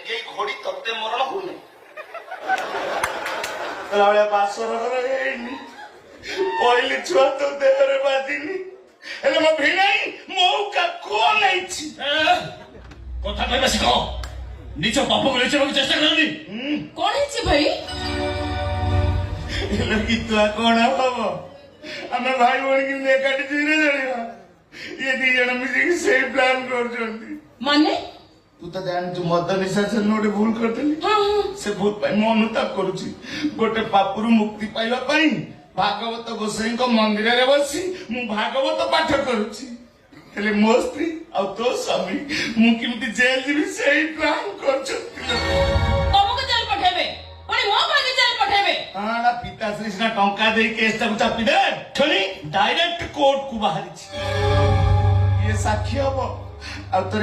ଗେଇ ଘୋଡ଼ି ତତେ ମରଣ ହଉନି ଭଳିଆ ବାସର ଘର ହେଇନି ପହିଲି ଛୁଆ ତ ଦେହରେ ବାଜିନି ହେଲେ ମୋ ଭିଣେଇ ମଉକା କଣ ନେଇଛି କଥା କହିବା ଶିଖ ନିଜ ବାପକୁ ଲୁଚେଇବାକୁ ଚେଷ୍ଟା କରନି କଣ ହେଇଛି ଭାଇ? ହେଲେ ଗୀତ କଣ ହବ ଆମେ ଭାଇ ଭଉଣୀ କିନ୍ତୁ ଏକାଠି ଚିହ୍ନି ଜାଣିବା ଇଏ ଦି ଜଣ ମିଶିକି ସେଇ ପ୍ଲାନ କରୁଛନ୍ତି ମାନେ ତୁ ତ ଜାଣିଛୁ ମଦ ନିଶା ସେ ଗୋଟେ ଭୁଲ କରିଦେଲି ସେ ଭୁଲ ପାଇଁ ମୁଁ ଅନୁତାପ କରୁଛି ଗୋଟେ ପାପରୁ ମୁକ୍ତି ପାଇବା ପାଇଁ ଭାଗବତ ଗୋସାଇଙ୍କ ମନ୍ଦିରରେ ବସି ମୁଁ ଭାଗବତ ପାଠ କରୁଛି ହେଲେ ମୋ ସ୍ତ୍ରୀ ଆଉ ତୋ ସ୍ୱାମୀ ମୁଁ କେମିତି ଜେଲ ଯିବି ସେଇ ପ୍ଲାନ କରୁଛନ୍ତି ତମକୁ ଜେଲ ପଠେଇବେ ପୁଣି ମୋ ଭାଇକି ଜେଲ ପଠେଇବେ ହଁ ପିତାଶ୍ରୀ ସିନା ଟଙ୍କା ଦେଇ କେସଟାକୁ ଚାପିଦେ ଛଣି ଡାଇରେକ୍ଟ କୋର୍ଟ କୁ ବାହାରିଛି ଇଏ ସାକ୍ଷୀ ହବ ଆଉ ତୋର